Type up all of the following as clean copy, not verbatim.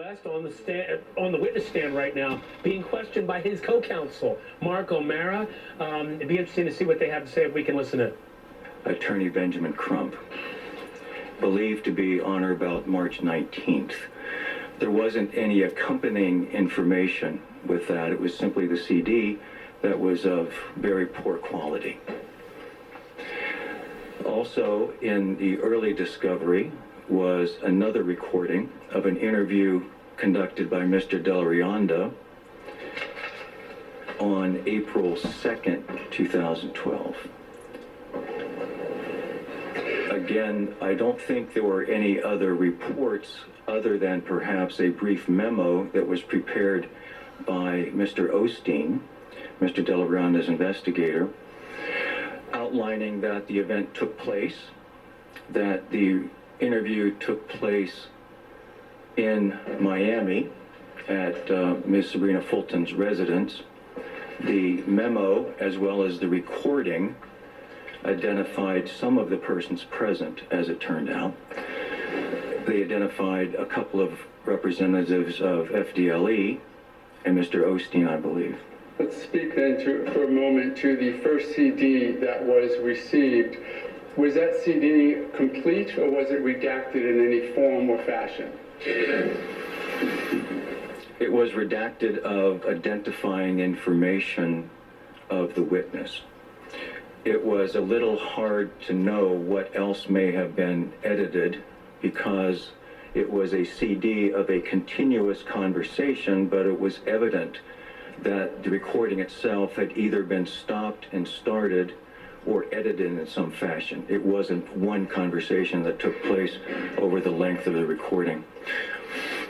West on the witness stand right now, being questioned by his co-counsel, Mark O'Mara. It'd be interesting to see what they have to say if we can listen to. Attorney Benjamin Crump, believed to be on or about March 19th. There wasn't any accompanying information with that. It was simply the CD that was of very poor quality. Also, in the early discovery was another recording of an interview conducted by Mr. Delarianda on April 2nd, 2012. Again, I don't think there were any other reports other than perhaps a brief memo that was prepared by Mr. Osteen, Mr. Delarianda's investigator, outlining that the event took place, that the interview took place in Miami at Ms. Sabrina Fulton's residence. The memo, as well as the recording, identified some of the persons present, as it turned out. They identified a couple of representatives of FDLE and Mr. Osteen, I believe. Let's speak then for a moment to the first CD that was received. Was that CD complete, or was it redacted in any form or fashion? It was redacted of identifying information of the witness. It was a little hard to know what else may have been edited because it was a CD of a continuous conversation, but it was evident that the recording itself had either been stopped and started or edited in some fashion. It wasn't one conversation that took place over the length of the recording.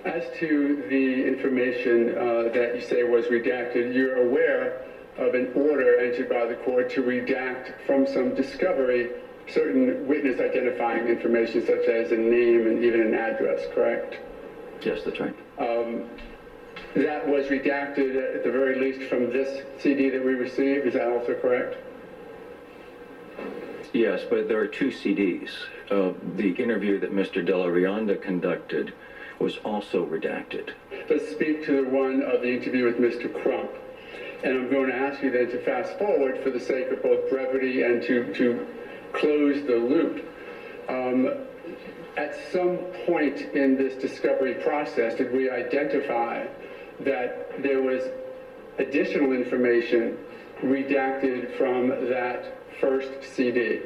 As to the information that you say was redacted, you're aware of an order entered by the court to redact from some discovery certain witness identifying information such as a name and even an address, correct? Yes, that's right. That was redacted at the very least from this CD that we received, is that also correct? Yes, but there are two CDs. The interview that Mr. Delarianda conducted was also redacted. Let's speak to the one of the interview with Mr. Crump. And I'm going to ask you then to fast forward for the sake of both brevity and to close the loop. At some point in this discovery process, did we identify that there was additional information redacted from that first CD?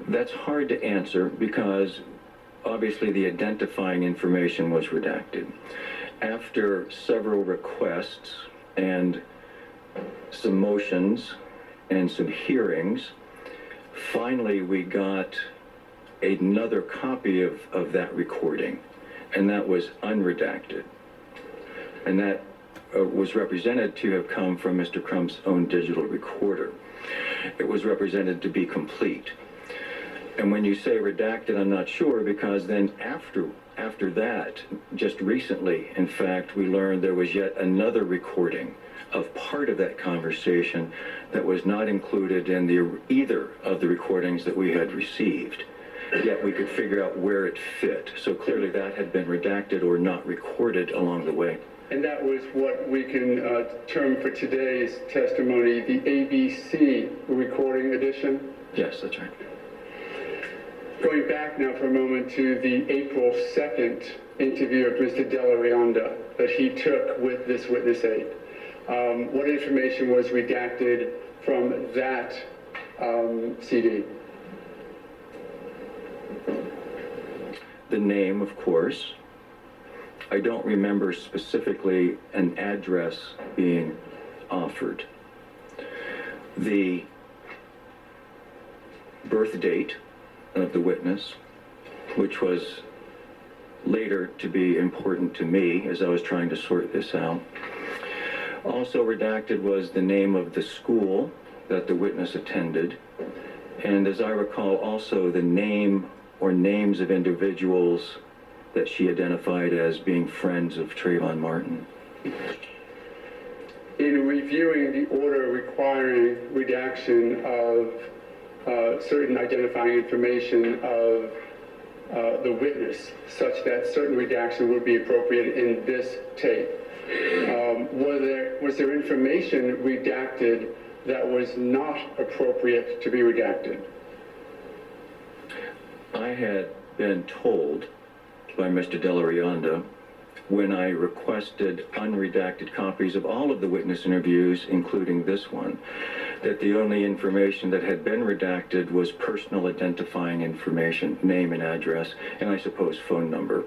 That's hard to answer because obviously the identifying information was redacted. After several requests and some motions and some hearings, finally we got another copy of that recording, and that was unredacted. And that was represented to have come from Mr. Crump's own digital recorder. It was represented to be complete. And when you say redacted, I'm not sure, because then after that, just recently, in fact, we learned there was yet another recording of part of that conversation that was not included in either of the recordings that we had received. Yet we could figure out where it fit. So clearly that had been redacted or not recorded along the way. And that was what we can term for today's testimony the ABC recording edition? Yes, that's right. Going back now for a moment to the April 2nd interview of Mr. Delarianda that he took with this witness aide. What information was redacted from that CD? The name, of course. I don't remember specifically an address being offered. The birth date of the witness, which was later to be important to me as I was trying to sort this out. Also redacted was the name of the school that the witness attended, and as I recall, also the name or names of individuals that she identified as being friends of Trayvon Martin. in reviewing the order requiring redaction of certain identifying information of the witness, such that certain redaction would be appropriate in this tape. Was there information redacted that was not appropriate to be redacted? I had been told by Mr. Delarianda when I requested unredacted copies of all of the witness interviews, including this one, that the only information that had been redacted was personal identifying information, name and address, and I suppose phone number.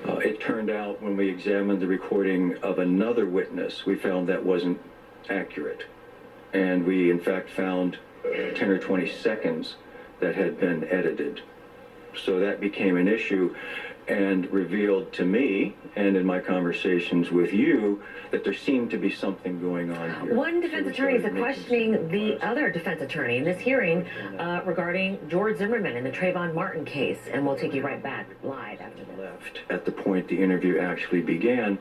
It turned out when we examined the recording of another witness, we found that wasn't accurate. And we, in fact, found 10 or 20 seconds that had been edited. So that became an issue and revealed to me, and in my conversations with you, that there seemed to be something going on here. One defense attorney is questioning the other defense attorney in this hearing regarding George Zimmerman in the Trayvon Martin case, and we'll take you right back live after this. Left at the point the interview actually began,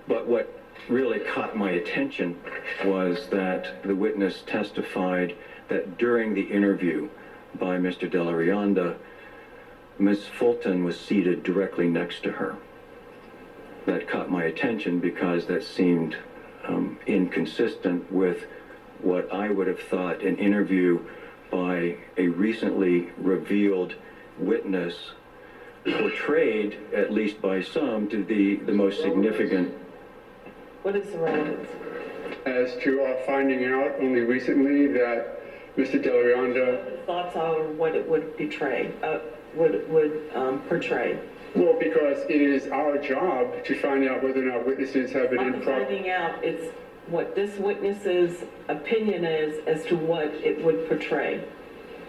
but what really caught my attention was that the witness testified that during the interview by Mr. Delarianda, Ms. Fulton was seated directly next to her. That caught my attention because that seemed inconsistent with what I would have thought an interview by a recently revealed witness portrayed, at least by some, to be the most significant. What is the relevance? As to our finding out only recently that Mr. Delarianda... Thoughts on what it would portray? Well, because it is our job to find out whether or not witnesses have been improper. Finding out, it's what this witness's opinion is as to what it would portray.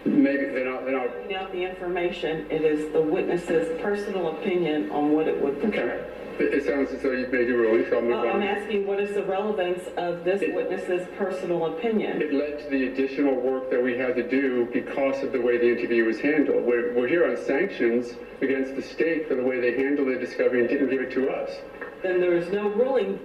Maybe they're not. Finding out the information, it is the witness's personal opinion on what it would portray. Okay. It sounds as though you've made your ruling, so I'll move on. I'm asking, what is the relevance of this witness's personal opinion? It led to the additional work that we had to do because of the way the interview was handled. We're here on sanctions against the state for the way they handled the discovery and didn't give it to us. Then there is no ruling.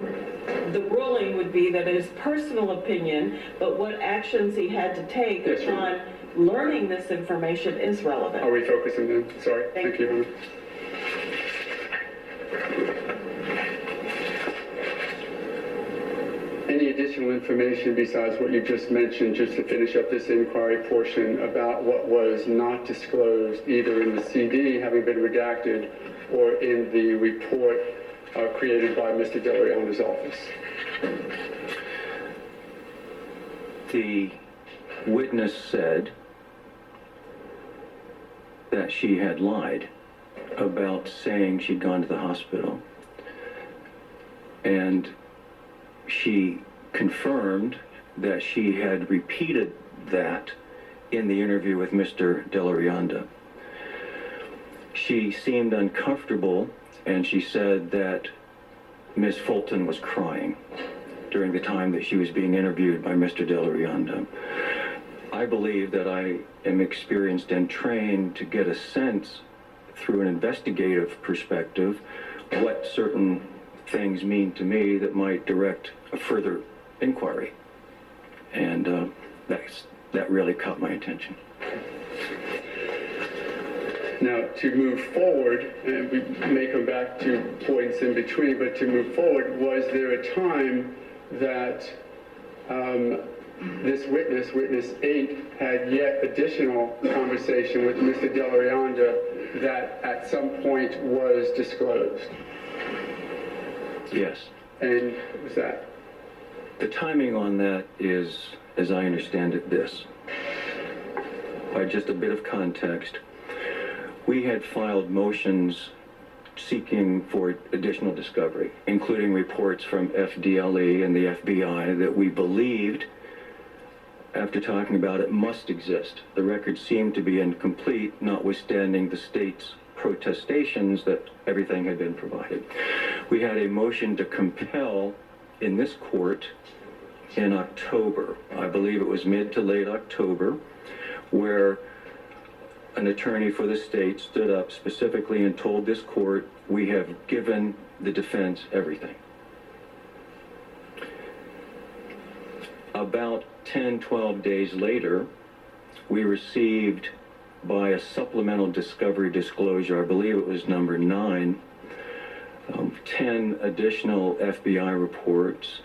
The ruling would be that it is personal opinion, but what actions he had to take upon learning this information is relevant. Are we focusing then? Sorry. Thank you. Any additional information besides what you just mentioned, just to finish up this inquiry portion, about what was not disclosed either in the CD having been redacted or in the report created by Mr. Delarianda's office? The witness said that she had lied about saying she'd gone to the hospital, and she confirmed that she had repeated that in the interview with Mr. Delarianda. She seemed uncomfortable, and she said that Ms. Fulton was crying during the time that she was being interviewed by Mr. Delarianda. I believe that I am experienced and trained to get a sense through an investigative perspective what certain things mean to me that might direct a further inquiry. And that really caught my attention. Now, to move forward, and we may come back to points in between, but to move forward, was there a time that this witness 8, had yet additional conversation with Mr. Delarianda that at some point was disclosed? Yes. And what was that? The timing on that is, as I understand it, this. By just a bit of context, we had filed motions seeking for additional discovery, including reports from FDLE and the FBI that we believed, after talking about it, must exist. The record seemed to be incomplete, notwithstanding the state's protestations that everything had been provided. We had a motion to compel in this court in October. I believe it was mid to late October, where an attorney for the state stood up specifically and told this court, we have given the defense everything. About 10, 12 days later, we received by a supplemental discovery disclosure, I believe it was number 9, 10 additional FBI reports,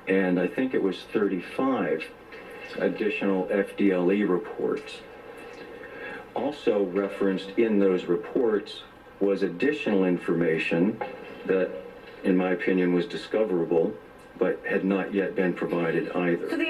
and I think it was 35 additional FDLE reports. Also referenced in those reports was additional information that, in my opinion, was discoverable, but had not yet been provided either. So the